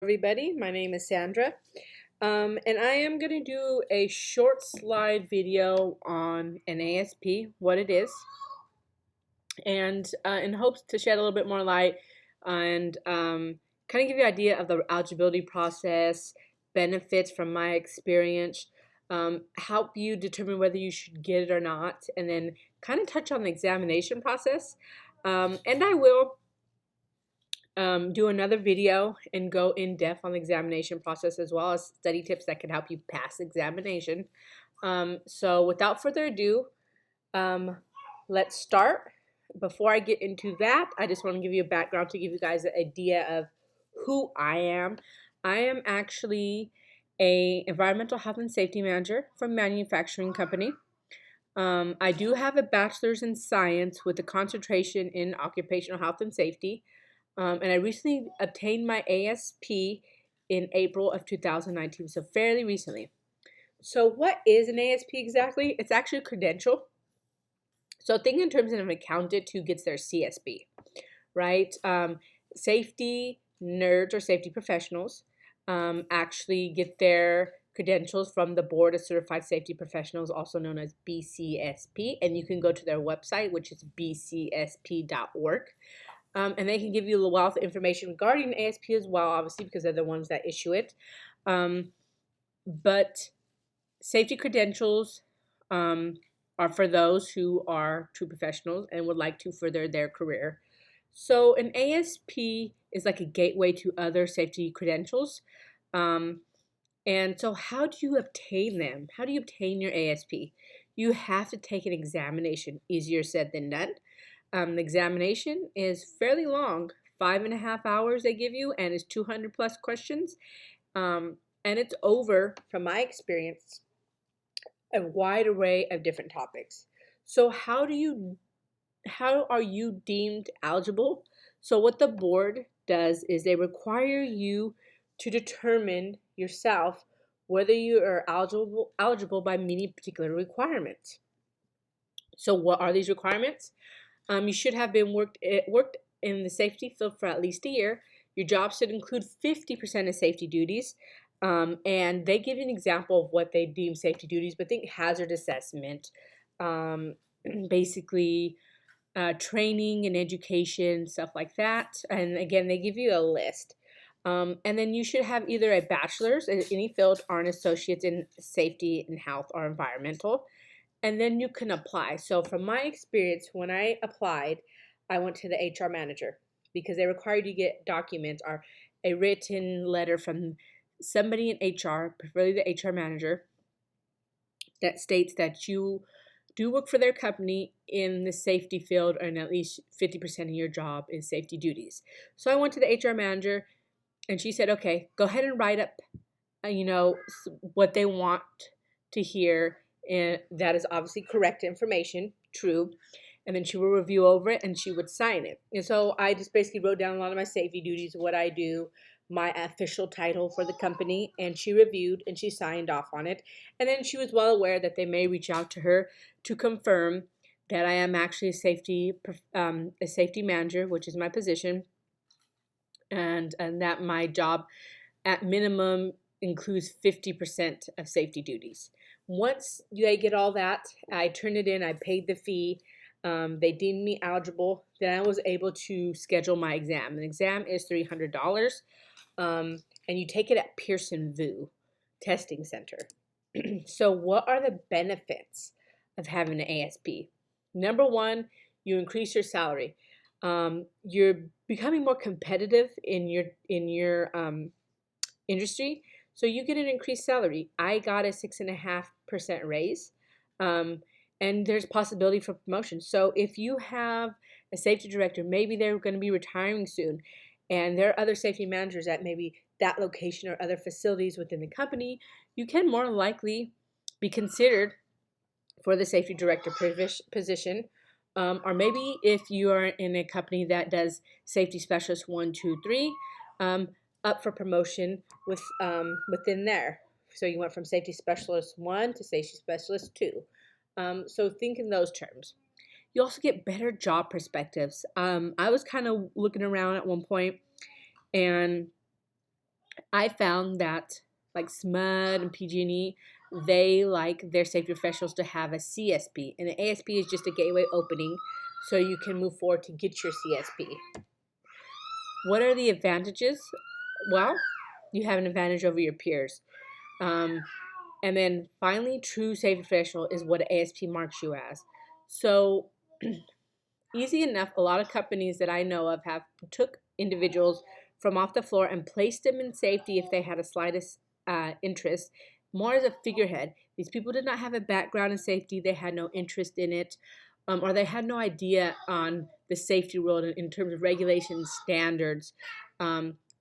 Everybody, my name is Sandra, and I am going to do a short slide video on an ASP, what it is, and in hopes to shed a little bit more light and kind of give you an idea of the eligibility process, benefits from my experience, help you determine whether you should get it or not, and then kind of touch on the examination process. And I will do another video and go in depth on the examination process as well as study tips that can help you pass examination. So without further ado, let's start. Before I get into that, I just want to give you a background to give you guys an idea of who I am. I am actually a environmental health and safety manager for a manufacturing company. I do have a bachelor's in science with a concentration in occupational health and safety. And I recently obtained my ASP in April of 2019, so fairly recently. So what is an ASP exactly? It's actually a credential. So think in terms of an accountant who gets their CSB, right? Safety nerds or safety professionals actually get their credentials from the Board of Certified Safety Professionals, also known as BCSP, and you can go to their website, which is bcsp.org. And they can give you a wealth of information regarding ASP as well, obviously, because they're the ones that issue it. But safety credentials are for those who are true professionals and would like to further their career. So an ASP is like a gateway to other safety credentials. And so how do you obtain them? How do you obtain your ASP? You have to take an examination. Easier said than done. The examination is fairly long, 5.5 hours they give you, and it's 200 plus questions. And it's over, from my experience, a wide array of different topics. So how are you deemed eligible? So what the board does is they require you to determine yourself whether you are eligible by meeting particular requirements. So what are these requirements? You should have been worked in the safety field for at least a year. Your job should include 50% of safety duties. And they give you an example of what they deem safety duties, but think hazard assessment, basically training and education, stuff like that. And again, they give you a list. And then you should have either a bachelor's in any field or an associate's in safety and health or environmental. And then you can apply. So from my experience, when I applied, I went to the HR manager because they required you to get documents or a written letter from somebody in HR, preferably the HR manager, that states that you do work for their company in the safety field and at least 50% of your job is safety duties. So I went to the HR manager and she said, okay, go ahead and write up, what they want to hear. And that is obviously correct information, true. And then she would review over it and she would sign it. And so I just basically wrote down a lot of my safety duties, what I do, my official title for the company, and she reviewed and she signed off on it. And then she was well aware that they may reach out to her to confirm that I am actually a safety manager, which is my position, and that my job at minimum includes 50% of safety duties. Once they get all that, I turned it in, I paid the fee, they deemed me eligible, then I was able to schedule my exam. The exam is $300, and you take it at Pearson VUE Testing Center. So what are the benefits of having an ASP? Number one, you increase your salary. You're becoming more competitive in your industry, so you get an increased salary. I got a 6.5% raise, and there's possibility for promotion. So if you have a safety director, maybe they're going to be retiring soon, and there are other safety managers at maybe that location or other facilities within the company, you can more likely be considered for the safety director position. Or maybe if you are in a company that does safety specialist 1, 2, 3, up for promotion within there. So you went from safety specialist 1 to safety specialist 2. So think in those terms. You also get better job perspectives. I was kind of looking around at one point, and I found that like SMUD and PG&E, they like their safety professionals to have a CSP, and an ASP is just a gateway opening so you can move forward to get your CSP. What are the advantages? Well, you have an advantage over your peers. And then finally, true safety professional is what an ASP marks you as. So easy enough, a lot of companies that I know of have took individuals from off the floor and placed them in safety if they had a slightest interest, more as a figurehead. These people did not have a background in safety. They had no interest in it, or they had no idea on the safety world in terms of regulations, standards,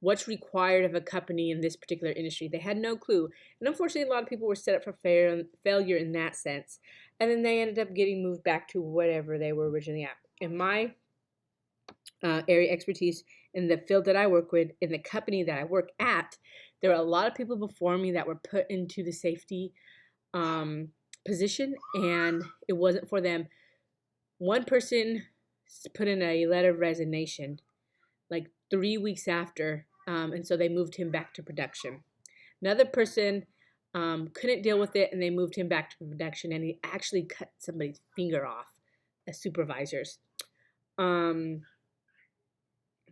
what's required of a company in this particular industry. They had no clue. And unfortunately, a lot of people were set up for failure in that sense. And then they ended up getting moved back to whatever they were originally at. In my area expertise, in the field that I work with, in the company that I work at, there were a lot of people before me that were put into the safety position, and it wasn't for them. One person put in a letter of resignation like 3 weeks after, and so they moved him back to production. Another person couldn't deal with it, and they moved him back to production, and he actually cut somebody's finger off, a supervisor's.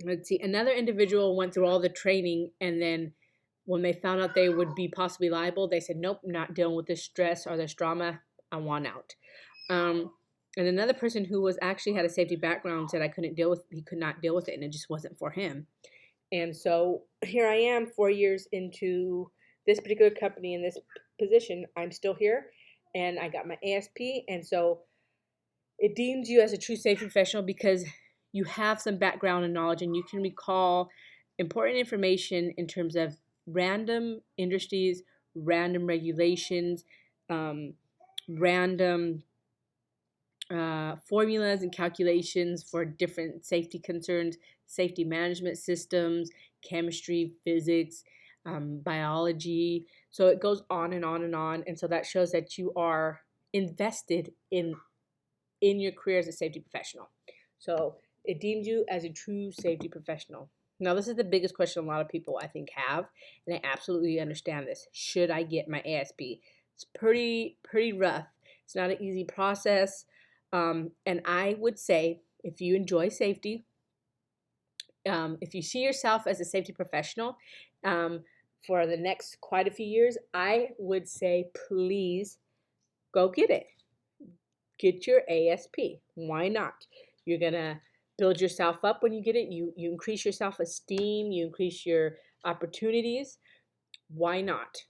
Let's see, another individual went through all the training, and then when they found out they would be possibly liable, they said, nope, not dealing with this stress or this drama, I want out. And another person who was actually had a safety background said he could not deal with it, and it just wasn't for him. And so here I am 4 years into this particular company in this position. I'm still here, and I got my ASP, and so it deems you as a true safety professional because you have some background and knowledge, and you can recall important information in terms of random industries, random regulations, random formulas and calculations for different safety concerns, safety management systems, chemistry, physics, biology. So it goes on and on and on. And so that shows that you are invested in your career as a safety professional. So it deems you as a true safety professional. Now, this is the biggest question a lot of people, I think, have, and I absolutely understand this. Should I get my ASP? It's pretty rough. It's not an easy process. And I would say if you enjoy safety, if you see yourself as a safety professional for the next quite a few years, I would say please go get it. Get your ASP. Why not? You're going to build yourself up when you get it. You increase your self-esteem. You increase your opportunities. Why not?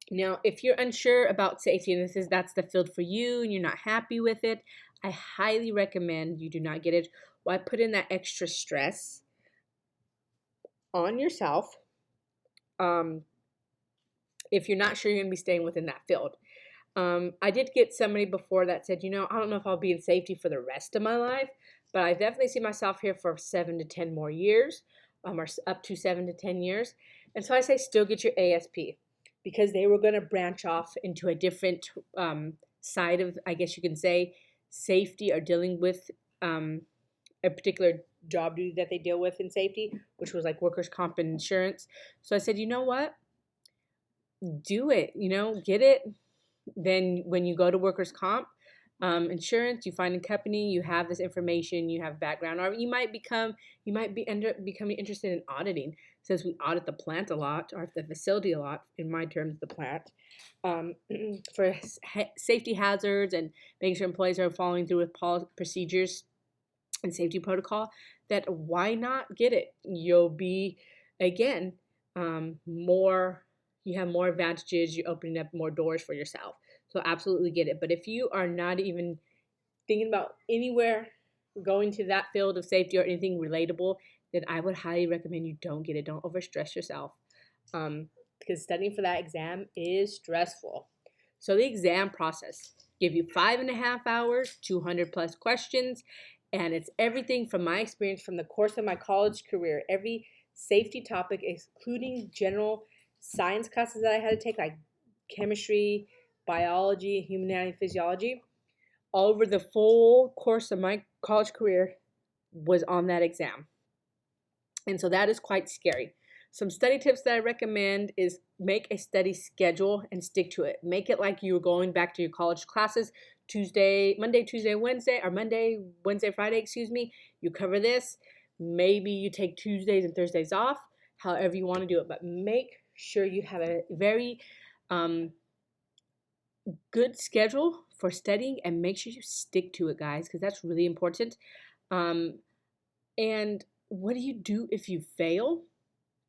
Now, if you're unsure about safety and that's the field for you and you're not happy with it, I highly recommend you do not get it. Why put in that extra stress on yourself if you're not sure you're going to be staying within that field? I did get somebody before that said, I don't know if I'll be in safety for the rest of my life, but I definitely see myself here for 7 to 10 more years, or up to 7 to 10 years. And so I say still get your ASP, because they were going to branch off into a different side of, I guess you can say, safety, or dealing with a particular job duty that they deal with in safety, which was like workers' comp and insurance. So I said, you know what? Do it, get it. Then when you go to workers' comp, insurance, you find a company, you have this information, you have background, or you might end up becoming interested in auditing, since we audit the plant a lot, or the facility a lot, in my terms, the plant, for safety hazards and making sure employees are following through with procedures and safety protocol. That why not get it? You'll be, again, you have more advantages, you're opening up more doors for yourself. So absolutely get it. But if you are not even thinking about anywhere going to that field of safety or anything relatable, then I would highly recommend you don't get it. Don't overstress yourself, because studying for that exam is stressful. So the exam process, give you 5.5 hours, 200 plus questions, and it's everything from my experience from the course of my college career, every safety topic, including general science classes that I had to take, like chemistry, biology, human anatomy, physiology, all over the full course of my college career was on that exam. And so that is quite scary. Some study tips that I recommend is make a study schedule and stick to it. Make it like you're going back to your college classes Monday, Tuesday, Wednesday, or Monday, Wednesday, Friday, excuse me. You cover this. Maybe you take Tuesdays and Thursdays off, however you want to do it, but make sure you have a very good schedule for studying and make sure you stick to it, guys, because that's really important. And what do you do if you fail?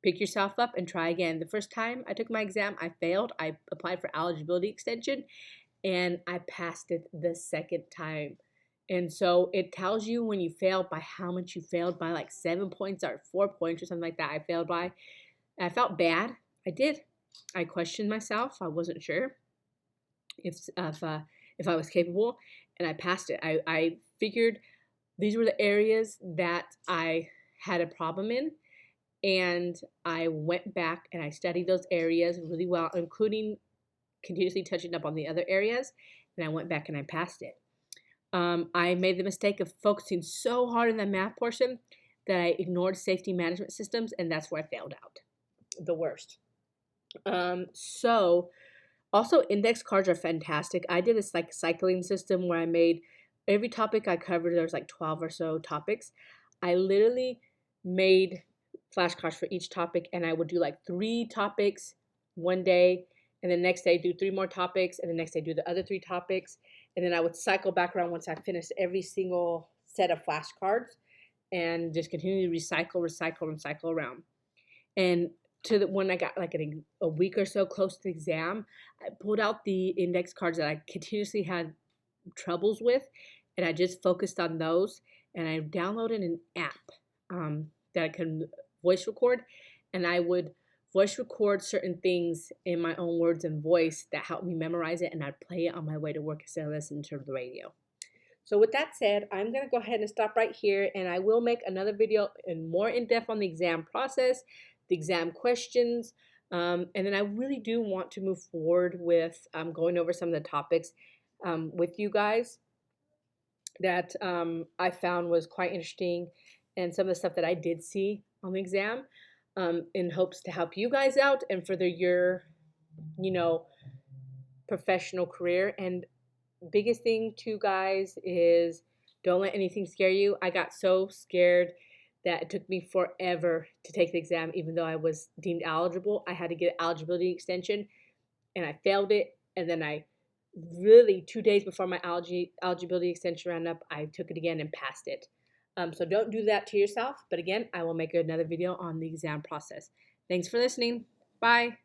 Pick yourself up and try again. The first time I took my exam, I failed. I applied for eligibility extension and I passed it the second time. And so it tells you when you failed by how much you failed by, like 7 points or 4 points or something like that. I failed by. I felt bad. I did. I questioned myself. I wasn't sure if I was capable, and I passed it. I figured these were the areas that I had a problem in, and I went back and I studied those areas really well, including continuously touching up on the other areas, and I went back and I passed it. I made the mistake of focusing so hard on the math portion that I ignored safety management systems, and that's where I failed out the worst. So also index cards are fantastic. I did this like cycling system where I made every topic I covered, there was like 12 or so topics. I literally made flashcards for each topic, and I would do like 3 topics one day, and the next day do 3 more topics, and the next day do the other 3 topics, and then I would cycle back around once I finished every single set of flashcards and just continue to recycle around. And when I got like a week or so close to the exam, I pulled out the index cards that I continuously had troubles with, and I just focused on those. And I downloaded an app that I can voice record, and I would voice record certain things in my own words and voice that helped me memorize it, and I'd play it on my way to work instead of listening to the radio. So with that said, I'm going to go ahead and stop right here, and I will make another video and more in depth on the exam process, the exam questions, and then I really do want to move forward with going over some of the topics with you guys that I found was quite interesting, and some of the stuff that I did see on the exam in hopes to help you guys out and further your, professional career. And biggest thing too, guys, is don't let anything scare you. I got so scared that it took me forever to take the exam, even though I was deemed eligible. I had to get an eligibility extension, and I failed it. And then I really 2 days before my eligibility extension ran up, I took it again and passed it. So don't do that to yourself. But again, I will make another video on the exam process. Thanks for listening. Bye.